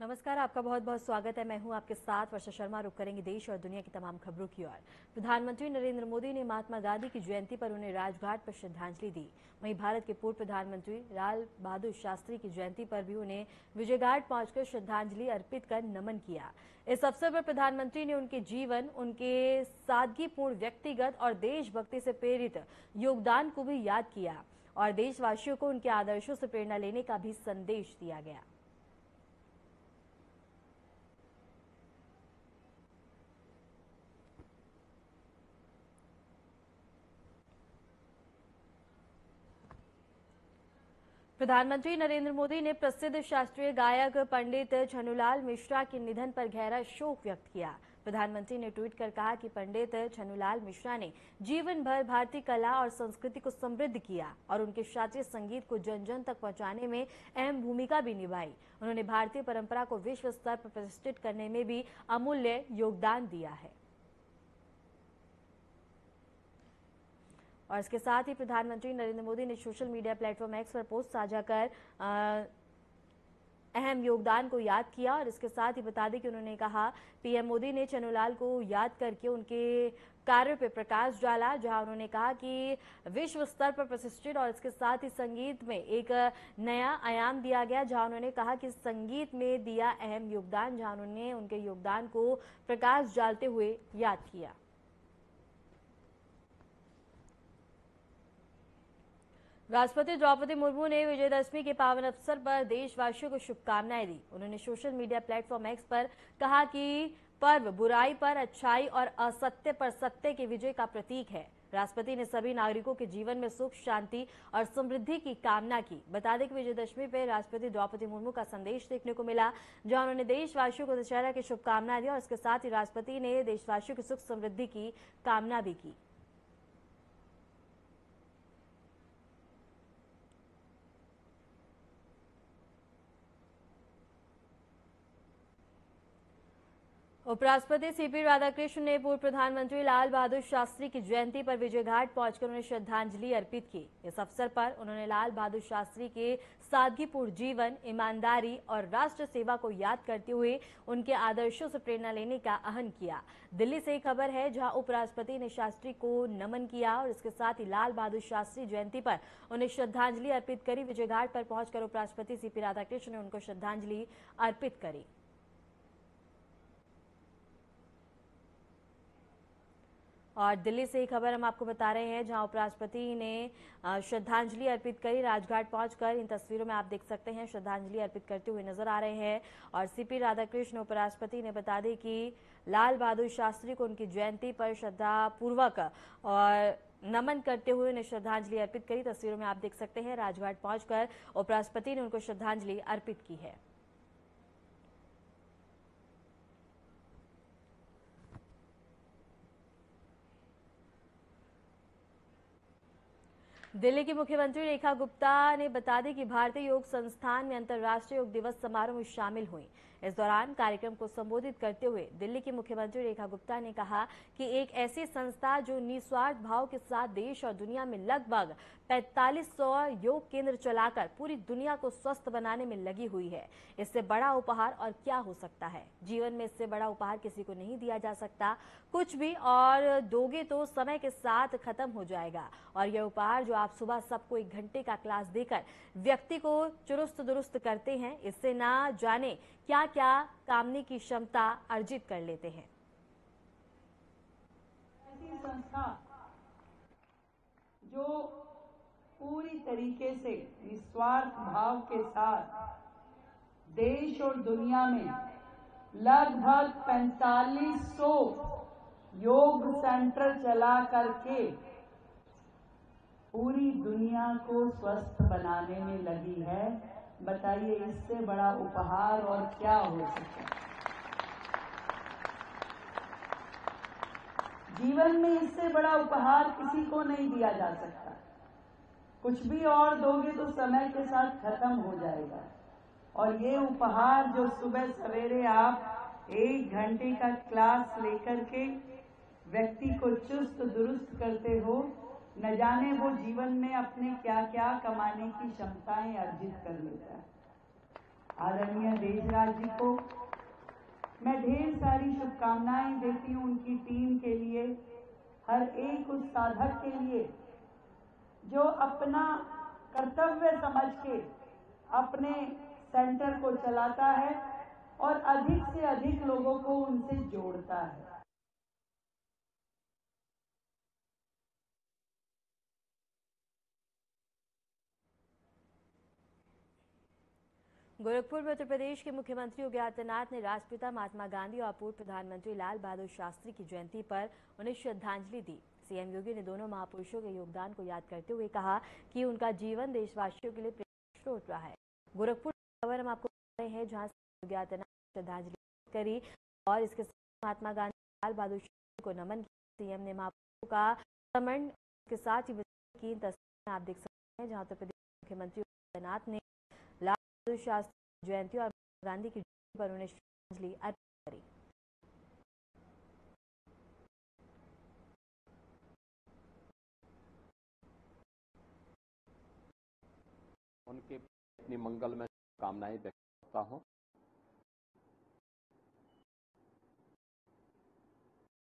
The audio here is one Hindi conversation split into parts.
नमस्कार, आपका बहुत बहुत स्वागत है। मैं हूं आपके साथ वर्षा शर्मा। रुक करेंगे देश और दुनिया की तमाम खबरों की ओर। प्रधानमंत्री नरेंद्र मोदी ने महात्मा गांधी की जयंती पर उन्हें राजघाट पर श्रद्धांजलि दी। वहीं भारत के पूर्व प्रधानमंत्री लाल बहादुर शास्त्री की जयंती पर भी उन्हें विजयघाट पहुंचकर श्रद्धांजलि अर्पित कर नमन किया। इस अवसर पर प्रधानमंत्री ने उनके जीवन, उनके सादगीपूर्ण व्यक्तिगत और देशभक्ति से प्रेरित योगदान को भी याद किया और देशवासियों को उनके आदर्शों से प्रेरणा लेने का भी संदेश दिया गया। प्रधानमंत्री नरेंद्र मोदी ने प्रसिद्ध शास्त्रीय गायक पंडित छन्नूलाल मिश्रा के निधन पर गहरा शोक व्यक्त किया। प्रधानमंत्री ने ट्वीट कर कहा कि पंडित छन्नूलाल मिश्रा ने जीवन भर भारतीय कला और संस्कृति को समृद्ध किया और उनके शास्त्रीय संगीत को जन जन तक पहुंचाने में अहम भूमिका भी निभाई। उन्होंने भारतीय परंपरा को विश्व स्तर पर प्रतिष्ठित करने में भी अमूल्य योगदान दिया है। और इसके साथ ही प्रधानमंत्री नरेंद्र मोदी ने सोशल मीडिया प्लेटफॉर्म एक्स पर पोस्ट साझा कर अहम योगदान को याद किया और इसके साथ ही बता दें कि उन्होंने कहा, पीएम मोदी ने छन्नूलाल को याद करके उनके कार्य पर प्रकाश डाला, जहां उन्होंने कहा कि विश्व स्तर पर प्रतिष्ठित और इसके साथ ही संगीत में एक नया आयाम दिया गया, जहां उन्होंने कहा कि संगीत में दिया अहम योगदान, जहां उन्होंने उनके योगदान को प्रकाश डालते हुए याद किया। राष्ट्रपति द्रौपदी मुर्मू ने विजयदशमी के पावन अवसर पर देशवासियों को शुभकामनाएं दी। उन्होंने सोशल मीडिया प्लेटफॉर्म एक्स पर कहा कि पर्व बुराई पर अच्छाई और असत्य पर सत्य की विजय का प्रतीक है। राष्ट्रपति ने सभी नागरिकों के जीवन में सुख, शांति और समृद्धि की कामना की। बता दें कि विजयदशमी पर राष्ट्रपति द्रौपदी मुर्मू का संदेश देखने को मिला, जहां उन्होंने देशवासियों को दशहरा की शुभकामनाएं दी और इसके साथ ही राष्ट्रपति ने देशवासियों की सुख समृद्धि की कामना भी की। उपराष्ट्रपति सीपी राधाकृष्णन ने पूर्व प्रधानमंत्री लाल बहादुर शास्त्री की जयंती पर विजयघाट पहुंचकर उन्हें श्रद्धांजलि अर्पित की। इस अवसर पर उन्होंने लाल बहादुर शास्त्री के सादगीपूर्ण जीवन, ईमानदारी और राष्ट्र सेवा को याद करते हुए उनके आदर्शों से प्रेरणा लेने का आह्वान किया। दिल्ली से एक खबर है, जहां उपराष्ट्रपति ने शास्त्री को नमन किया और इसके साथ ही लाल बहादुर शास्त्री जयंती पर उन्हें श्रद्धांजलि अर्पित करी। विजयघाट पर पहुंचकर उपराष्ट्रपति सीपी राधाकृष्णन ने उनको श्रद्धांजलि अर्पित करी। और दिल्ली से एक खबर हम आपको बता रहे हैं, जहां उपराष्ट्रपति ने श्रद्धांजलि अर्पित करी। राजघाट पहुंचकर इन तस्वीरों में आप देख सकते हैं श्रद्धांजलि अर्पित करते हुए नजर आ रहे हैं। और सीपी राधाकृष्णन उपराष्ट्रपति ने बता दें कि लाल बहादुर शास्त्री को उनकी जयंती पर श्रद्धापूर्वक और नमन करते हुए उन्हें श्रद्धांजलि अर्पित करी। तस्वीरों में आप देख सकते हैं राजघाट पहुंचकर उपराष्ट्रपति ने उनको श्रद्धांजलि अर्पित की है। दिल्ली की मुख्यमंत्री रेखा गुप्ता ने बता दी कि भारतीय योग संस्थान में अंतर्राष्ट्रीय योग दिवस समारोह में शामिल हुई। इस दौरान कार्यक्रम को संबोधित करते हुए दिल्ली की मुख्यमंत्री रेखा गुप्ता ने कहा कि एक ऐसी संस्था जो निस्वार्थ भाव के साथ देश और दुनिया में लगभग 4500 योग केंद्र चलाकर पूरी दुनिया को स्वस्थ बनाने में लगी हुई है, इससे बड़ा उपहार और क्या हो सकता है। जीवन में इससे बड़ा उपहार किसी को नहीं दिया जा सकता। कुछ भी और दोगे तो समय के साथ खत्म हो जाएगा और यह उपहार जो आप सुबह सबको 1 घंटे का क्लास देकर व्यक्ति को चुरुस्त दुरुस्त करते हैं, इससे ना जाने क्या क्या कामने की क्षमता अर्जित कर लेते हैं। ऐसी संस्था जो पूरी तरीके से निस्वार्थ भाव के साथ देश और दुनिया में लगभग 4500 योग सेंटर चला करके पूरी दुनिया को स्वस्थ बनाने में लगी है। बताइए, इससे बड़ा उपहार और क्या हो सकता है। जीवन में इससे बड़ा उपहार किसी को नहीं दिया जा सकता। कुछ भी और दोगे तो समय के साथ खत्म हो जाएगा और ये उपहार जो सुबह सवेरे आप 1 घंटे का क्लास लेकर के व्यक्ति को चुस्त दुरुस्त करते हो, न जाने वो जीवन में अपने क्या क्या कमाने की क्षमताएं अर्जित कर लेता है। आदरणीय देशराज जी को मैं ढेर सारी शुभकामनाएं देती हूं उनकी टीम के लिए, हर एक उस साधक के लिए जो अपना कर्तव्य समझ के अपने सेंटर को चलाता है और अधिक से अधिक लोगों को उनसे जोड़ता है। गोरखपुर में उत्तर प्रदेश के मुख्यमंत्री योगी आदित्यनाथ ने राष्ट्रपिता महात्मा गांधी और पूर्व प्रधानमंत्री लाल बहादुर शास्त्री की जयंती पर उन्हें श्रद्धांजलि दी। सीएम योगी ने दोनों महापुरुषों के योगदान को याद करते हुए कहा कि उनका जीवन देशवासियों के लिए प्रेरणा स्रोत रहा है। गोरखपुर की खबर हम आपको बता रहे हैं, जहां योगी आदित्यनाथ ने श्रद्धांजलि करी और इसके साथ महात्मा गांधी लाल बहादुर शास्त्री को नमन किया। सीएम ने महापुरुषों का स्मरण के साथ ही की तस्वीरें आप देख सकते हैं, जहां उत्तर प्रदेश के मुख्यमंत्री योगी आदित्यनाथ ने लाल बहादुर शास्त्री की जयंती और गांधी की जयंती पर उन्हें श्रद्धांजलि अर्पित करी। उनके अपनी मंगल में कामनाएं व्यक्त करता हूं।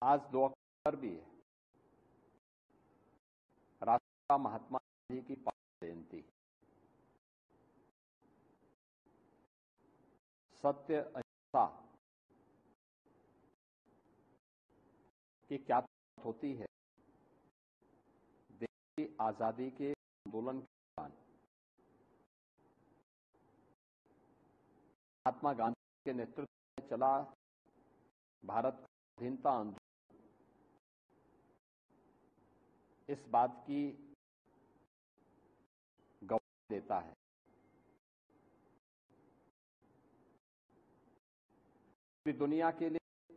आज 2 अक्टूबर भी है, राष्ट्रपिता महात्मा गांधी की 5वीं जयंती। सत्य अहिंसा की क्या बात होती है। देश की आजादी के आंदोलन के दौरान महात्मा गांधी के नेतृत्व में चला भारत का स्वाधीनता आंदोलन इस बात की गवाही देता है। पूरी दुनिया के लिए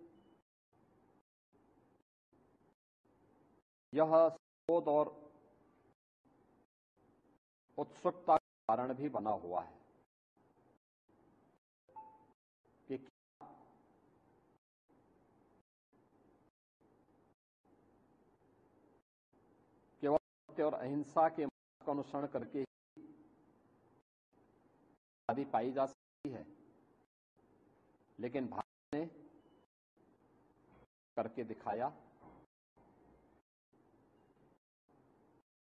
यह क्रोध और उत्सुकता का कारण भी बना हुआ है कि केवल सत्य और अहिंसा के मार्ग का अनुसरण करके ही आजादी पाई जा सकती है, लेकिन भारत ने करके दिखाया।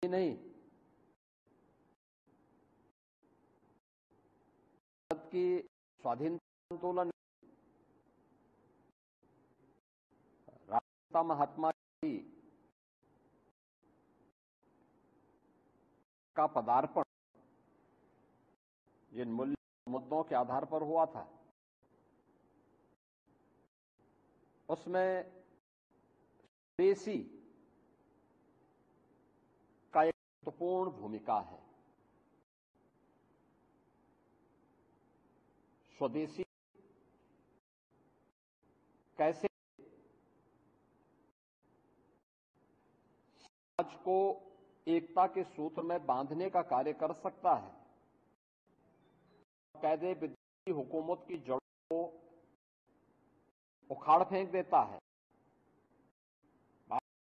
ही नहीं, भारत की स्वाधीनता आंदोलन राष्ट्रपिता महात्मा गांधी का पदार्पण जिन मूल्य मुद्दों के आधार पर हुआ था, उसमें स्वदेशी का एक महत्वपूर्ण भूमिका है। स्वदेशी कैसे समाज को एकता के सूत्र में बांधने का कार्य कर सकता है, कायदे विदेशी हुकूमत की जड़ों को उखाड़ फेंक देता है।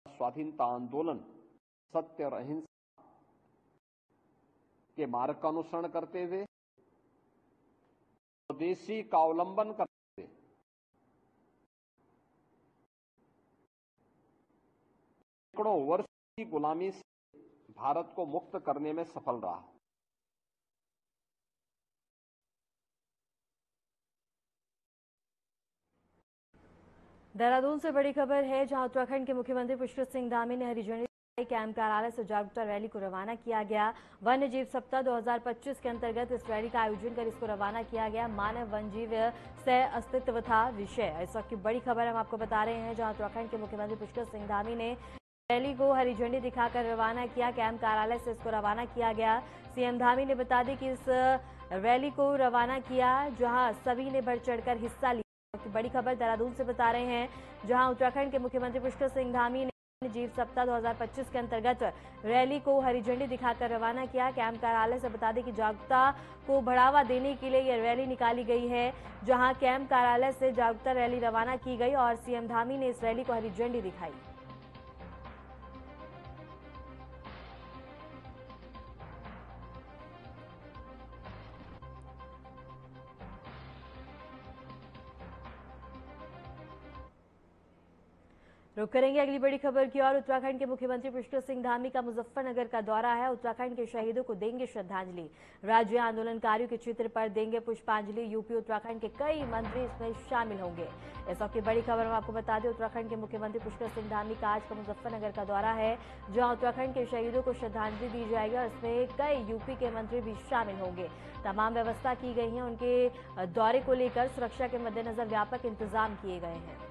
स्वाधीनता आंदोलन सत्य और अहिंसा के मार्ग का अनुसरण करते हुए, स्वदेशी का अवलंबन करते हुए सैकड़ों वर्ष की गुलामी से भारत को मुक्त करने में सफल रहा। देहरादून से बड़ी खबर है, जहां उत्तराखंड के मुख्यमंत्री पुष्कर सिंह धामी ने हरी झंडी कैंप कार्यालय से जागरूकता रैली को रवाना किया गया। वन्य जीव सप्ताह 2025 के अंतर्गत इस रैली का आयोजन कर इसको रवाना किया गया। मानव वन जीव सह अस्तित्व था विषय। इस वक्त की बड़ी खबर हम आपको बता रहे हैं, जहां उत्तराखंड के मुख्यमंत्री पुष्कर सिंह धामी ने रैली को हरी झंडी दिखाकर रवाना किया। कैंप कार्यालय से इसको रवाना किया गया। सीएम धामी ने बता दी कि इस रैली को रवाना किया, जहां सभी ने बढ़ चढ़कर हिस्सा लिया। बड़ी खबर देहरादून से बता रहे हैं, जहां उत्तराखंड के मुख्यमंत्री पुष्कर सिंह धामी ने जीव सप्ताह 2025 के अंतर्गत रैली को हरी झंडी दिखाकर रवाना किया। कैंप कार्यालय से बता दें कि जागरूकता को बढ़ावा देने के लिए यह रैली निकाली गई है, जहां कैंप कार्यालय से जागरूकता रैली रवाना की गई और सीएम धामी ने इस रैली को हरी झंडी दिखाई। रुक करेंगे अगली बड़ी खबर की ओर। उत्तराखंड के मुख्यमंत्री पुष्कर सिंह धामी का मुजफ्फरनगर का दौरा है। उत्तराखंड के शहीदों को देंगे श्रद्धांजलि, राज्य आंदोलनकारियों के चित्र पर देंगे पुष्पांजलि। यूपी उत्तराखंड के कई मंत्री इसमें शामिल होंगे। इस वक्त की बड़ी खबर हम आपको बता दें, उत्तराखंड के मुख्यमंत्री पुष्कर सिंह धामी का आज का मुजफ्फरनगर का दौरा है, जहां उत्तराखंड के शहीदों को श्रद्धांजलि दी जाएगी और इसमें कई यूपी के मंत्री भी शामिल होंगे। तमाम व्यवस्था की गई है। उनके दौरे को लेकर सुरक्षा के मद्देनजर व्यापक इंतजाम किए गए हैं।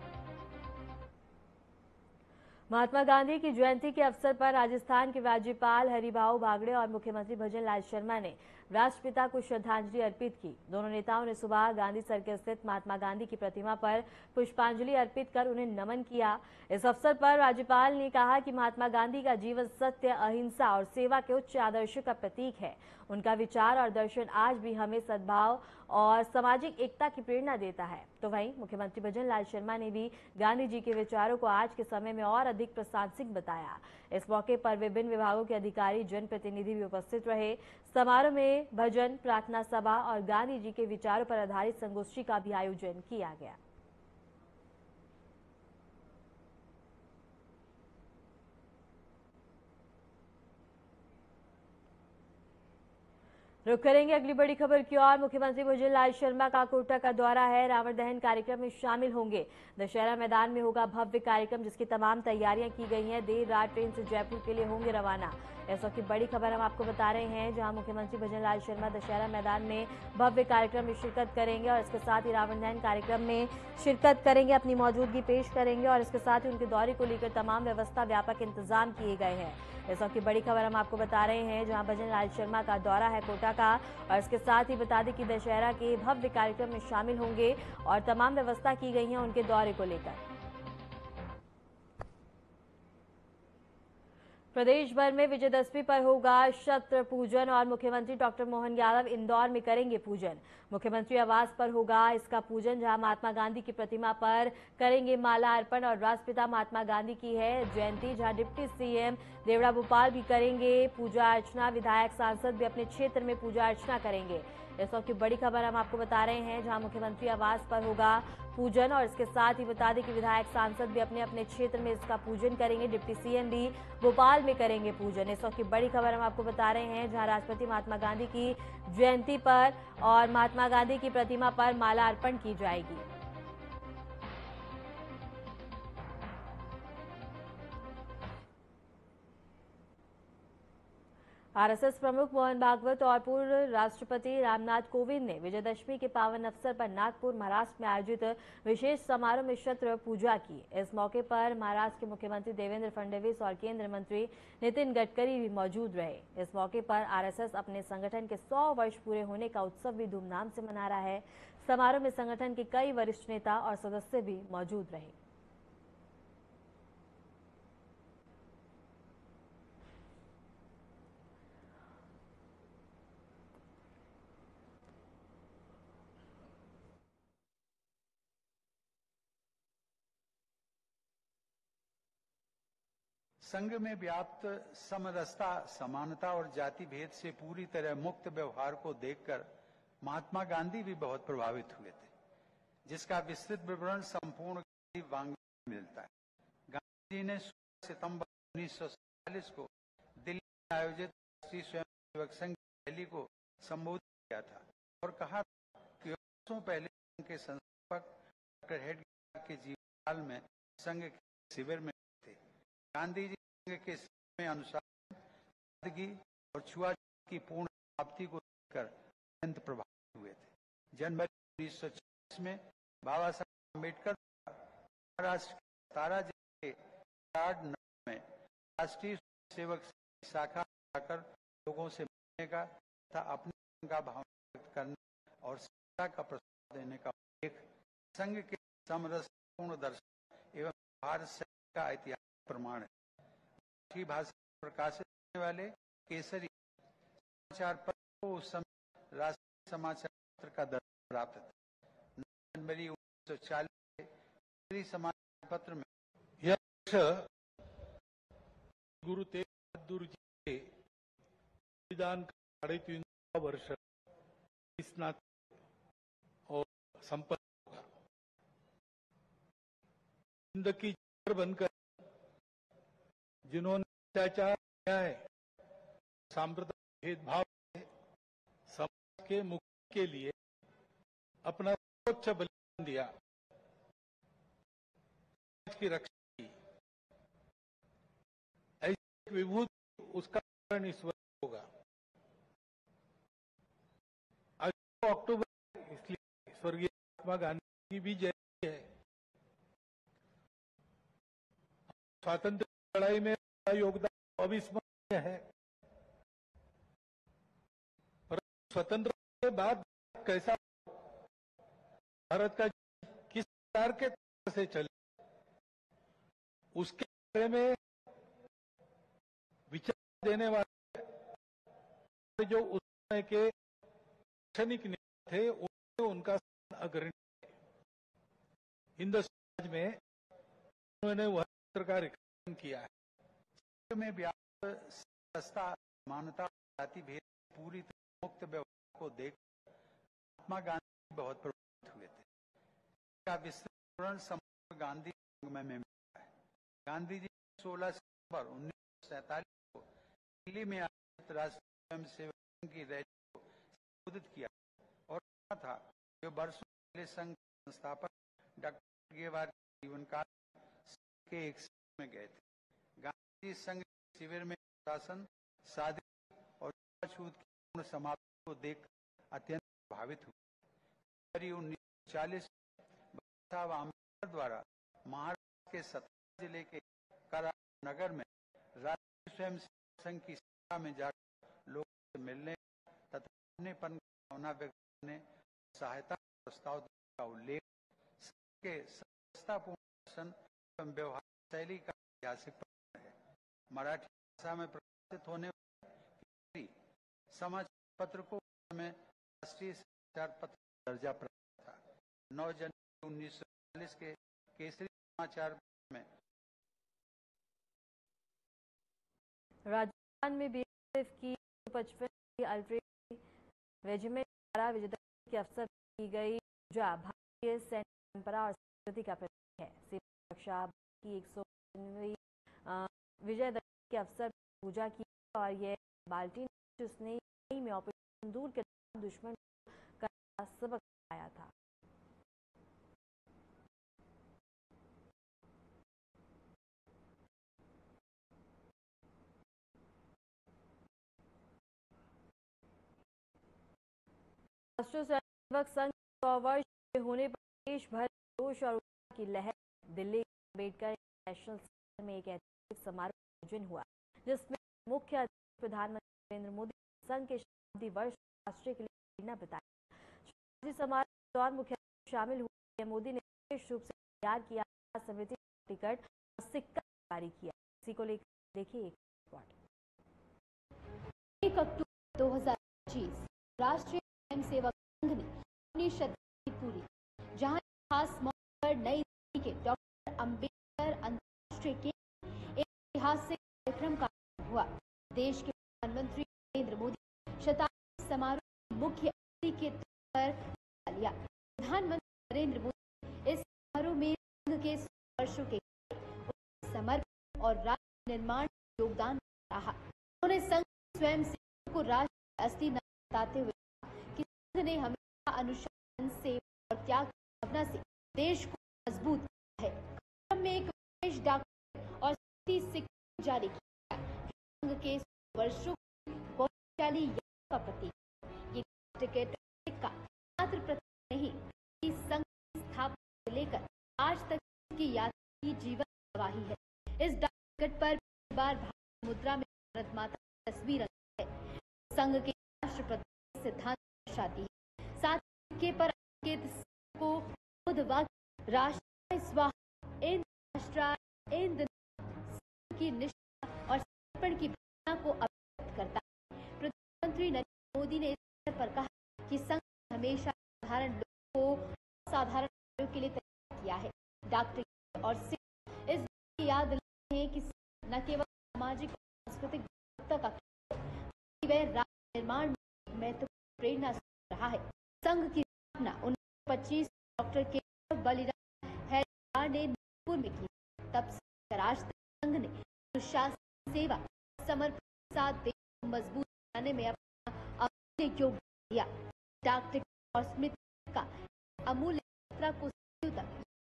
महात्मा गांधी की जयंती के अवसर पर राजस्थान के राज्यपाल हरिभाऊ बागड़े और मुख्यमंत्री भजन लाल शर्मा ने राष्ट्रपिता को श्रद्धांजलि अर्पित की। दोनों नेताओं ने सुबह गांधी सर्किल स्थित महात्मा गांधी की प्रतिमा पर पुष्पांजलि अर्पित कर उन्हें नमन किया। इस अवसर पर राज्यपाल ने कहा कि महात्मा गांधी का जीवन सत्य, अहिंसा और सेवा के उच्च आदर्श का प्रतीक है। उनका विचार और दर्शन आज भी हमें सद्भाव और सामाजिक एकता की प्रेरणा देता है। तो वहीं मुख्यमंत्री भजन लाल शर्मा ने भी गांधी जी के विचारों को आज के समय में और अधिक प्रासंगिक बताया। इस मौके पर विभिन्न विभागों के अधिकारी, जनप्रतिनिधि भी उपस्थित रहे। समारोह में भजन, प्रार्थना सभा और गांधी जी के विचारों पर आधारित संगोष्ठी का भी आयोजन किया गया। रुक करेंगे अगली बड़ी खबर की ओर। मुख्यमंत्री भजन लाल शर्मा का कोटा का दौरा है, रावण दहन कार्यक्रम में शामिल होंगे। दशहरा मैदान में होगा भव्य कार्यक्रम, जिसकी तमाम तैयारियां की गई हैं। देर रात ट्रेन से जयपुर के लिए होंगे रवाना। इस वक्त की बड़ी खबर हम आपको बता रहे हैं, जहां मुख्यमंत्री भजन लाल शर्मा दशहरा मैदान में भव्य कार्यक्रम में शिरकत करेंगे और इसके साथ ही रावण दहन कार्यक्रम में शिरकत करेंगे, अपनी मौजूदगी पेश करेंगे और इसके साथ ही उनके दौरे को लेकर तमाम व्यवस्था, व्यापक इंतजाम किए गए हैं। इस वक्त की बड़ी खबर हम आपको बता रहे हैं, जहां भजन लाल शर्मा का दौरा है कोटा का और इसके साथ ही बता दें कि दशहरा के भव्य कार्यक्रम में शामिल होंगे और तमाम व्यवस्था की गई है उनके दौरे को लेकर। प्रदेश भर में विजयदशमी पर होगा शस्त्र पूजन और मुख्यमंत्री डॉक्टर मोहन यादव इंदौर में करेंगे पूजन। मुख्यमंत्री आवास पर होगा इसका पूजन, जहां महात्मा गांधी की प्रतिमा पर करेंगे माला अर्पण और राष्ट्रपिता महात्मा गांधी की है जयंती, जहां डिप्टी सीएम देवड़ा भोपाल भी करेंगे पूजा अर्चना। विधायक, सांसद भी अपने क्षेत्र में पूजा अर्चना करेंगे। इस वक्त की बड़ी खबर हम आपको बता रहे हैं, जहां मुख्यमंत्री आवास पर होगा पूजन और इसके साथ ही बता दें कि विधायक, सांसद भी अपने अपने क्षेत्र में इसका पूजन करेंगे। डिप्टी सीएम भी भोपाल में करेंगे पूजन। इस वक्त की बड़ी खबर हम आपको बता रहे हैं, जहां राष्ट्रपति महात्मा गांधी की जयंती पर और महात्मा गांधी की प्रतिमा पर माला अर्पण की जाएगी। आरएसएस प्रमुख मोहन भागवत और पूर्व राष्ट्रपति रामनाथ कोविंद ने विजयदशमी के पावन अवसर पर नागपुर, महाराष्ट्र में आयोजित विशेष समारोह में शस्त्र पूजा की। इस मौके पर महाराष्ट्र के मुख्यमंत्री देवेंद्र फडणवीस और केंद्रीय मंत्री नितिन गडकरी भी मौजूद रहे। इस मौके पर आरएसएस अपने संगठन के 100 वर्ष पूरे होने का उत्सव भी धूमधाम से मना रहा है। समारोह में संगठन के कई वरिष्ठ नेता और सदस्य भी मौजूद रहे। संघ में व्याप्त समरसता, समानता और जाति भेद से पूरी तरह मुक्त व्यवहार को देखकर महात्मा गांधी भी बहुत प्रभावित हुए थे, जिसका विस्तृत विवरण संपूर्ण गांधी वांग्मय में मिलता है। गांधी जी ने 16 सितंबर 1947 को दिल्ली में आयोजित राष्ट्रीय स्वयंसेवक संघ की रैली को संबोधित किया था और कहा कि वर्षों पहले संघ के संस्थापक डॉक्टर हेडगेवार के जीवनकाल में संघ के शिविर में थे। गांधी जी संघ के में अनुसार सादगी और छुआछूत की पूर्ण समाप्ति को लेकर अत्यंत प्रभावित हुए थे। जनवरी 1940 में बाबा साहब अम्बेडकर महाराष्ट्र के सातारा जिले के में राष्ट्रीय सेवक शाखा जाकर लोगों से मिलने का तथा अपने का भाव व्यक्त करने और शिक्षा का प्रस्ताव देने का उल्लेख संघ के समरसपूर्ण दर्शन एवं व्यवहार का ऐतिहासिक प्रमाण है। भारतीय भाषा में प्रकाशित होने वाले केसरी समाचार पत्र को उस समय राष्ट्रीय समाचार पत्र का दर्जा प्राप्त था। जनवरी 1940 के केसरी समाचार पत्र में यह गुरु तेग बहादुर जी के संविधान का 350 वर्ष और संपन्न होगा। जिंदगी बनकर जिन्होंने अत्याचार, न्याय, सांप्रदायिक भेदभाव से समाज के मुक्ति के लिए अपना सर्वोच्च बलिदान दिया, समाज की रक्षा की, ऐसी एक विभूति, उसका कारण ईश्वर होगा। आज 2 अक्टूबर, इसलिए स्वर्गीय महात्मा गांधी की भी जयंती है। स्वातंत्र लड़ाई में उनका योगदान अविस्मरणीय है, पर स्वतंत्र के बाद कैसा भारत का किस प्रकार के तरह से चले, उसके बारे में विचार देने वाले जो उस समय के दार्शनिक नेता थे, उनका अग्रणी हिंद समाज में उन्होंने वह का रिकॉर्ड किया है। में व्याप्त समरसता, समानता, जाति भेद पूरी तरह मुक्त व्यवहार को देख महात्मा गांधी बहुत प्रभावित हुए थे। इसका विस्तृत समग्र गांधी संगम में मिलता है। गांधी जी 16 सितंबर 1947 को दिल्ली में आयोजित राष्ट्रीय स्वयंसेवक संघ की रैली को संबोधित किया और कहा था कि वर्षों पहले संघ के संस्थापक डॉक्टर गेवार के जीवन काल के एक शिविर में गए थे। गांधी जी संघ शिविर में शासन, सादगी और छूत की पूर्ण समाप्ति को देख अत्यंत प्रभावित हुए। 1940 साहब आम्बेडकर द्वारा महाराष्ट्र के सतना जिले के कराड नगर में राष्ट्रीय स्वयंसेवक संघ की सभा में जाकर लोगों से मिलने तथा अपनेपन की भावना व्यक्त करने, सहायता प्रस्ताव का उल्लेख के समरसतापूर्ण एवं व्यवहार शैली का ऐतिहासिक प्रमाण है। मराठी भाषा में प्रकाशित होने वाले समाचार पत्र को में राष्ट्रीय समाचार पत्र दर्जा प्राप्त था। 9 जनवरी 1940 के केसरी समाचार में राजस्थान में बीएसएफ की 55वीं अल्ट्रेरी रेजिमेंट द्वारा विजयदशमी के अवसर पर की गई पूजा भारतीय सैन्य परंपरा और संस्कृति का प्रतीक है। सीमा रक्षा की 155वीं विजयदशमी के अवसर पर पूजा की और यह बाल्टी जिसने मई में ऑपरेशन सिंदूर के दौरान दुश्मन का सबक सिखाया था। राष्ट्रीय स्वयंसेवक संघ 100 वर्ष होने पर देश भर जोश और उत्साह की लहर। दिल्ली अम्बेडकर नेशनल सेंटर में एक ऐतिहासिक समारोह आयोजन हुआ, जिसमें मुख्य अतिथि प्रधानमंत्री नरेंद्र मोदी संघ के शताब्दी वर्ष राष्ट्र के लिए प्रेरणा बताया। शताब्दी समारोह के दौरान मुख्य अतिथि शामिल हुए। मोदी ने विशेष रूप से तैयार किया स्मृति टिकट और सिक्का जारी किया। इसी को लेकर देखिए एक रिपोर्ट। 1 अक्टूबर 2025 राष्ट्रीय स्वयंसेवक संघ ने अपनी शताब्दी पूरी, जहां खास मौके पर नई दिल्ली के डॉक्टर अम्बेडकर अंतर्राष्ट्रीय केंद्र एक ऐतिहासिक कार्यक्रम का हुआ। देश के प्रधानमंत्री नरेंद्र मोदी शताब्दी समारोह मुख्य अतिथि के तौर पर हिस्सा लिया। प्रधानमंत्री नरेंद्र मोदी इस समारोह में संघ के 100 वर्षों के समर्पण और राष्ट्र निर्माण में योगदान रहा। उन्होंने संघ स्वयंसेवकों को राष्ट्र अस्थि न बताते हुए कि संघ ने हमेशा अनुशासन से और त्याग भावना से देश को मजबूत किया है। कार्यक्रम में एक विशेष डाक और सिक्का जारी किया। संघ के 100 वर्षों की गौरवशाली याद का प्रतीक ये टिकट सिक्का मात्र प्रतीक नहीं, इस संघ की स्थापना से लेकर आज तक की यात्रा की जीवन गवाही है। इस डाक टिकट पर पहली बार भारतीय मुद्रा में भारत माता की तस्वीर अंकित है। संघ के राष्ट्रपति सिद्धांत दर्शाती है। साथ ही सिक्के पर अंकित को बुद्ध वाक्य राष्ट्र स्वाहा इन राष्ट्र इन की निष्ठा और समर्पण की भावना को अभिव्यक्त करता है। प्रधानमंत्री नरेंद्र मोदी ने इस अवसर पर कहा कि संघ हमेशा साधारण लोगों को असाधारण कार्यों के लिए तैयार किया है। डॉक्टर और सिक्का इस बात की याद दिलाते हैं कि न केवल सामाजिक और सांस्कृतिक जागरूकता का वह राष्ट्र निर्माण में महत्वपूर्ण प्रेरणा रहा है। संघ की स्थापना 1925 डॉक्टर के बलिदान हैदराबाद ने नागपुर में की। तब से आज तक संघ ने अनुशासन सेवा, समर्पण के साथ देश को मजबूत बनाने में अपना अमूल्य योगदान दिया। डाक टिकट और स्मृति का अमूल्य यात्रा को सदियों तक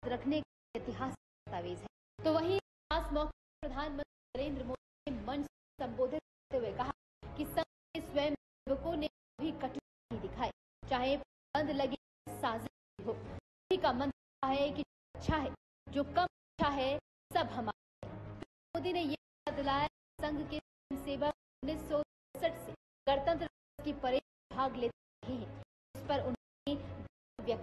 याद रखने का ऐतिहासिक दस्तावेज है। तो वहीं खास मौके पर प्रधानमंत्री नरेंद्र मोदी ने मंच से संबोधित करते हुए कहा कि संघ के स्वयं सेवकों ने कभी कटुता नहीं दिखाई, चाहे बंद लगे साजिश हो। सभी का मंत्र है कि अच्छा है, जो कम अच्छा है, सब हमारा है। मोदी ने यह याद दिलाया संघ के सेवक 1963 से गणतंत्र दिवस की परेड में भाग लेते रहे हैं, इस पर उन्होंने व्यक्त किया।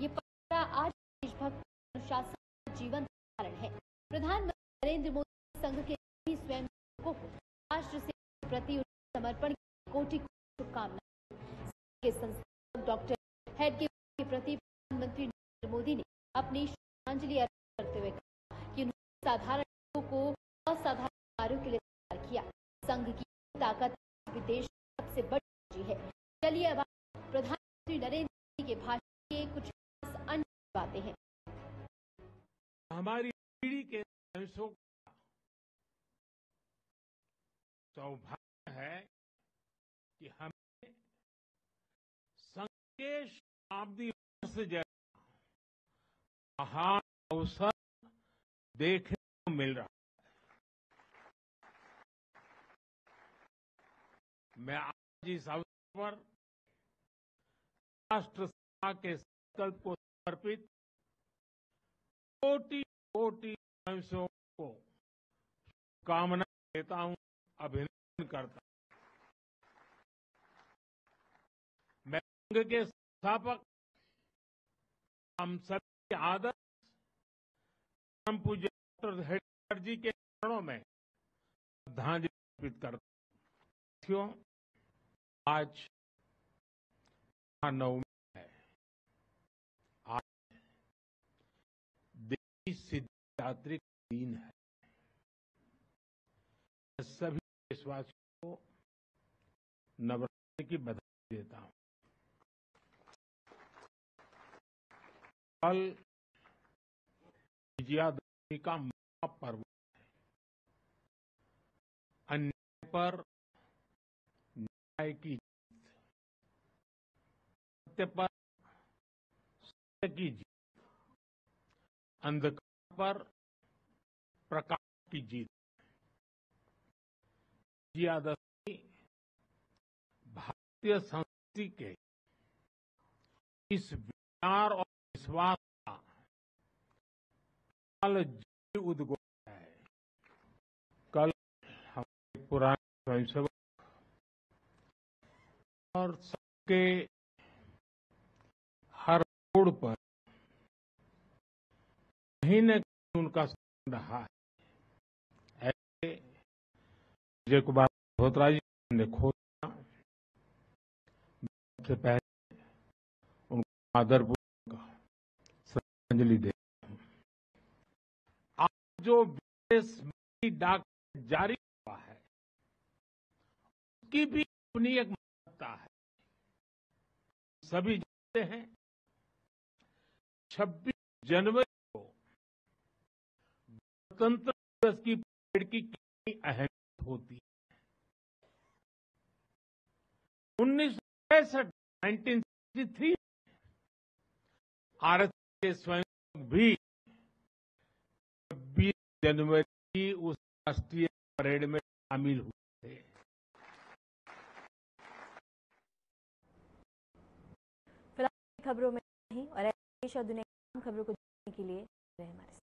ये परंपरा आज देशभक्त अनुशासन का जीवन उदाहरण है। प्रधानमंत्री नरेंद्र मोदी संघ के सभी स्वयं सेवकों को राष्ट्र सेवा के प्रति उनके समर्पण की कोटि शुभकामनाएं। संघ के संस्थापक डॉक्टर हेड के प्रति प्रधानमंत्री नरेंद्र मोदी ने अपनी श्रद्धांजलि अर्पित करते हुए कहा कि उन्होंने साधारण लोगों को असाधारण कार्यों के लिए तैयार किया। संघ की ताकत विदेश सबसे बड़ी पूंजी है। चलिए अब प्रधानमंत्री नरेंद्र मोदी के भाषण के कुछ अन्य बातें हैं। हमारी पीढ़ी के वंशों का सौभाग्य है कि हमें संघ के शताब्दी वर्ष जैसा महान अवसर देखने को मिल रहा है। मैं आज इस अवसर पर राष्ट्र सेवा के संकल्प को समर्पित कोटि कोटि स्वयंसेवकों को शुभकामनाएं देता हूं, अभिनंदन करता हूं। मैं संघ के संस्थापक हम सभी आदर्श परम पूज्य डॉक्टर हेडगेवार जी के चरणों में श्रद्धांजलि अर्पित करता हूं। साथियों, आज 9 है। आज देवी सिद्धिदात्री का दिन है। मैं सभी देशवासियों को नवरात्रि की बधाई देता हूं। कल विजयादशमी का महापर्व है। अन्याय पर न्याय की जीत, सत्य पर सत्य की जीत, अंधकार पर प्रकाश की जीत। विजयादशमी भारतीय संस्कृति के इस विचार और विश्वास का कालजयी उद्घोष है। कल हमारे पुराने स्वयंसेवक और सबके हर मोड़ पर कहीं न कहीं उनका स्थान रहा है। ऐसे विजय कुमार मल्होत्रा जी ने खोजा, सबसे पहले उनको आदरपूर्वक श्रद्धांजलि देता हूं। आज जो विदेश में डाक जारी हुआ है, उसकी भी अपनी एक महत्ता है। सभी जानते हैं 26 जनवरी को गणतंत्र दिवस की परेड की कितनी अहमियत होती है। 1963 आरएसएस के स्वयंसेवक भी 26 जनवरी की उस राष्ट्रीय परेड में शामिल हुए थे। फिलहाल खबरों में नहीं और देश और दुनिया की खबरों को जानने के लिए हमारे